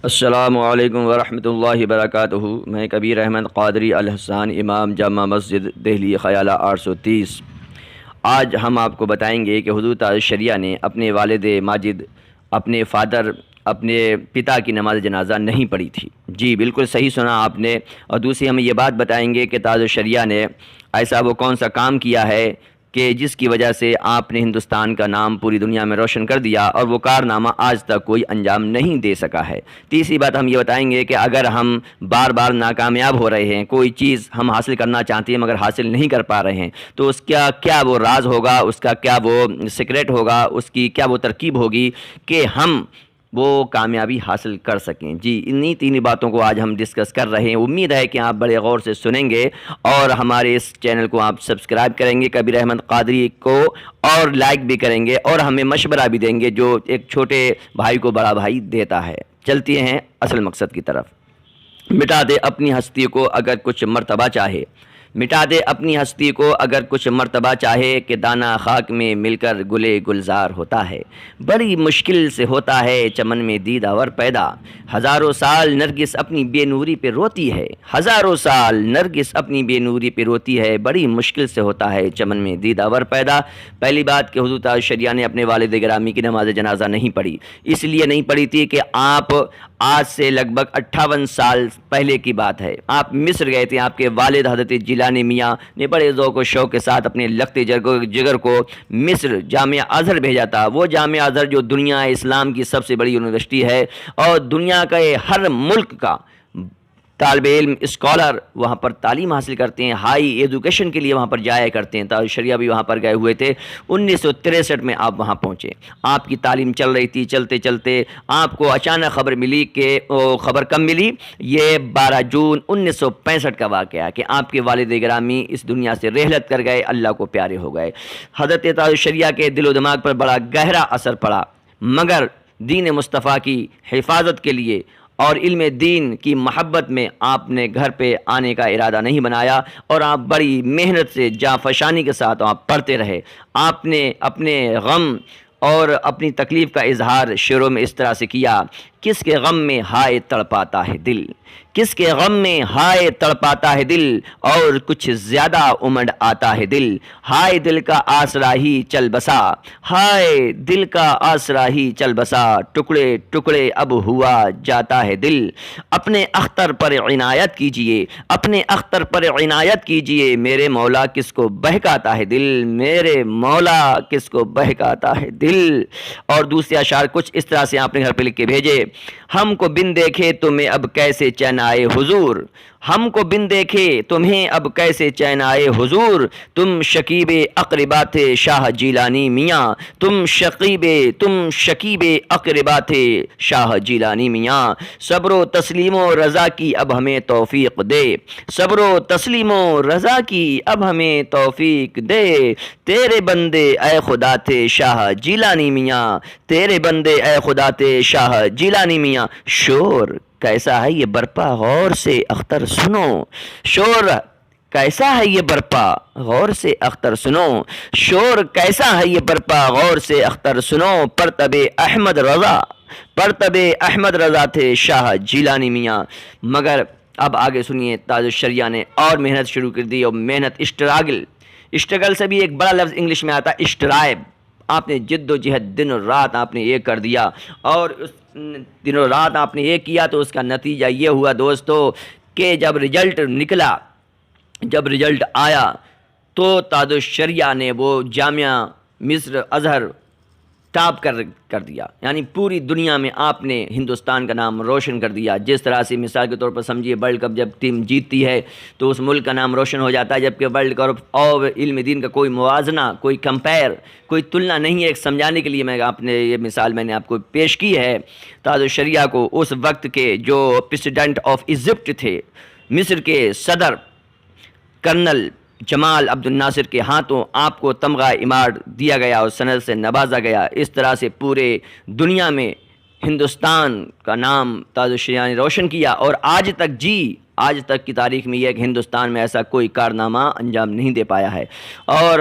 السلام علیکم ورحمۃ اللہ وبرکاتہ۔ میں کبیر احمد قادری الحسان، امام جامع مسجد دہلی، خیالہ 830۔ آج ہم آپ کو بتائیں گے کہ حضور تعالی شریعہ نے اپنے والد ماجد، اپنے پتا کی نماز جنازہ نہیں پڑھی تھی۔ جی بالکل صحیح سنا آپ نے۔ اور دوسری ہم یہ بات بتائیں گے کہ تاج شریعہ نے ایسا وہ کون سا کام کیا ہے کہ جس کی وجہ سے آپ نے ہندوستان کا نام پوری دنیا میں روشن کر دیا، اور وہ کارنامہ آج تک کوئی انجام نہیں دے سکا ہے۔ تیسری بات ہم یہ بتائیں گے کہ اگر ہم بار بار ناکامیاب ہو رہے ہیں، کوئی چیز ہم حاصل کرنا چاہتے ہیں مگر حاصل نہیں کر پا رہے ہیں، تو اس کا کیا وہ راز ہوگا، اس کا کیا وہ سیکریٹ ہوگا، اس کی کیا وہ ترکیب ہوگی کہ ہم وہ کامیابی حاصل کر سکیں۔ جی انہی تین باتوں کو آج ہم ڈسکس کر رہے ہیں۔ امید ہے کہ آپ بڑے غور سے سنیں گے اور ہمارے اس چینل کو آپ سبسکرائب کریں گے کبیر احمد قادری کو، اور لائک بھی کریں گے اور ہمیں مشورہ بھی دیں گے جو ایک چھوٹے بھائی کو بڑا بھائی دیتا ہے۔ چلتے ہیں اصل مقصد کی طرف۔ مٹا دے اپنی ہستی کو اگر کچھ مرتبہ چاہے، مٹا دے اپنی ہستی کو اگر کچھ مرتبہ چاہے، کہ دانہ خاک میں مل کر گلے گلزار ہوتا ہے۔ بڑی مشکل سے ہوتا ہے چمن میں دیداور پیدا، ہزاروں سال نرگس اپنی بے نوری پہ روتی ہے، ہزاروں سال نرگس اپنی بے نوری پہ روتی ہے، بڑی مشکل سے ہوتا ہے چمن میں دیداور پیدا۔ پہلی بات کہ حضور تعالی شریعہ نے اپنے والد گرامی کی نماز جنازہ نہیں پڑھی، اس لیے نہیں پڑھی تھی کہ آپ آج سے لگ بھگ 58 سال پہلے کی بات ہے، آپ مصر گئے تھے۔ آپ کے والد حضرت جیلانی میاں نے بڑے ذوق و شوق کے ساتھ اپنے لخت جگر کو مصر جامعہ ازہر بھیجا تھا، وہ جامعہ ازہر جو دنیا اسلام کی سب سے بڑی یونیورسٹی ہے، اور دنیا کا ہر ملک کا طالب علم اسکالر وہاں پر تعلیم حاصل کرتے ہیں، ہائی ایجوکیشن کے لیے وہاں پر جایا کرتے ہیں۔ تاج شریعہ بھی وہاں پر گئے ہوئے تھے۔ 1963 میں آپ وہاں پہنچے، آپ کی تعلیم چل رہی تھی، چلتے چلتے آپ کو اچانک خبر ملی کہ خبر کب ملی؟ یہ 12 جون 1965 کا واقعہ کہ آپ کے والد گرامی اس دنیا سے رحلت کر گئے، اللہ کو پیارے ہو گئے۔ حضرت تاج شریعہ کے دل و دماغ پر بڑا گہرا اثر پڑا، مگر دین مصطفیٰ کی حفاظت کے لیے اور علم دین کی محبت میں آپ نے گھر پہ آنے کا ارادہ نہیں بنایا، اور آپ بڑی محنت سے جانفشانی کے ساتھ آپ پڑھتے رہے۔ آپ نے اپنے غم اور اپنی تکلیف کا اظہار شعروں میں اس طرح سے کیا: کس کے غم میں ہائے تڑپاتا ہے دل، کس کے غم میں ہائے تڑپاتا ہے دل، اور کچھ زیادہ امڑ آتا ہے دل، ہائے دل کا آسرا ہی چل بسا، ہائے دل کا آسرا ہی چل بسا، ٹکڑے ٹکڑے اب ہوا جاتا ہے دل، اپنے اختر پر عنایت کیجئے، اپنے اختر پر عنایت کیجئے، میرے مولا کس کو بہکاتا ہے دل، میرے مولا کس کو بہکاتا ہے دل۔ اور دوسرے اشعار کچھ اس طرح سے آپ نے گھر پہ لکھ کے بھیجے: ہم کو بن دیکھے تمہیں اب کیسے چین آئے حضور، ہم کو بن دیکھے تمہیں اب کیسے چین آئے حضور، تم شکیب اقربا تھے شاہ جیلانی میاں، تم شکیب اقربا تھے شاہ جیلانی میاں، صبر و تسلیم و رضا کی اب ہمیں توفیق دے، صبر و تسلیم و رضا کی اب ہمیں توفیق دے، تیرے بندے اے خدا تھے شاہ جیلانی میاں، تیرے بندے اے خدا تھے شاہ جیلانی میاں۔ شور کیسا ہے یہ برپا غور سے اختر سنو، شور کیسا ہے یہ برپا غور سے اختر سنو، شور کیسا ہے یہ برپا غور سے اختر سنو، پرتب احمد رضا، پرتب احمد رضا تھے شاہ جیلانی میاں۔ مگر اب آگے سنیے، تاج الشریعہ نے اور محنت شروع کر دی، اور محنت اسٹرگل سے بھی ایک بڑا لفظ انگلش میں آتا ہے اسٹرائب۔ آپ نے جد و جہد دن و رات آپ نے یہ کر دیا، اور اس دن و رات آپ نے یہ کیا تو اس کا نتیجہ یہ ہوا دوستو کہ جب رزلٹ نکلا، جب رزلٹ آیا تو تاج الشریعہ نے وہ جامعہ مصر ازہر ٹاپ کر دیا، یعنی پوری دنیا میں آپ نے ہندوستان کا نام روشن کر دیا۔ جس طرح سے مثال کے طور پر سمجھیے ورلڈ کپ جب ٹیم جیتتی ہے تو اس ملک کا نام روشن ہو جاتا ہے، جبکہ ورلڈ کپ اور علم دین کا کوئی موازنہ، کوئی کمپیئر، کوئی تلنا نہیں ہے۔ ایک سمجھانے کے لیے یہ مثال میں نے آپ کو پیش کی ہے۔ تاج الشریعہ کو اس وقت کے جو پریزیڈنٹ آف ایجپٹ تھے، مصر کے صدر کرنل جمال عبد الناصر کے ہاتھوں آپ کو تمغہ امار دیا گیا اور سند سے نوازا گیا۔ اس طرح سے پورے دنیا میں ہندوستان کا نام تاج الشریعہ نے روشن کیا، اور آج تک کی تاریخ میں یہ ہے کہ ہندوستان میں ایسا کوئی کارنامہ انجام نہیں دے پایا ہے۔ اور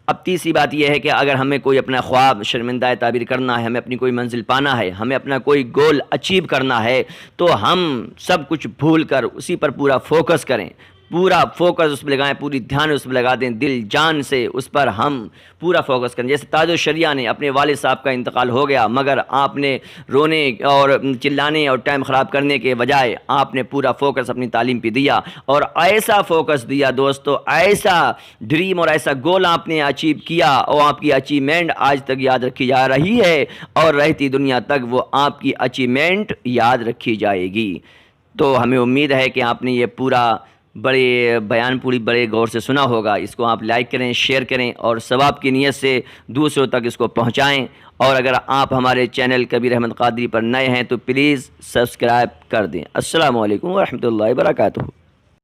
اب تیسری بات یہ ہے کہ اگر ہمیں کوئی اپنا خواب شرمندہ تعبیر کرنا ہے، ہمیں اپنی کوئی منزل پانا ہے، ہمیں اپنا کوئی گول اچیو کرنا ہے، تو ہم سب کچھ بھول کر اسی پر پورا فوکس کریں، پورا فوکس اس پہ لگائیں، پوری دھیان اس پہ لگا دیں، دل جان سے اس پر ہم پورا فوکس کریں۔ جیسے تاج الشریعہ نے اپنے والد صاحب کا انتقال ہو گیا، مگر آپ نے رونے اور چلانے اور ٹائم خراب کرنے کے بجائے آپ نے پورا فوکس اپنی تعلیم پہ دیا، اور ایسا فوکس دیا دوستو، ایسا ڈریم اور ایسا گول آپ نے اچیو کیا، اور آپ کی اچیومنٹ آج تک یاد رکھی جا رہی ہے، اور رہتی دنیا تک وہ آپ کی اچیومنٹ یاد رکھی جائے گی۔ تو ہمیں امید ہے کہ آپ نے یہ پورا بڑے بیان پوری بڑے غور سے سنا ہوگا۔ اس کو آپ لائک کریں، شیئر کریں، اور ثواب کی نیت سے دوسروں تک اس کو پہنچائیں۔ اور اگر آپ ہمارے چینل کبیر احمد قادری پر نئے ہیں تو پلیز سبسکرائب کر دیں۔ السلام علیکم ورحمۃ اللہ وبرکاتہ۔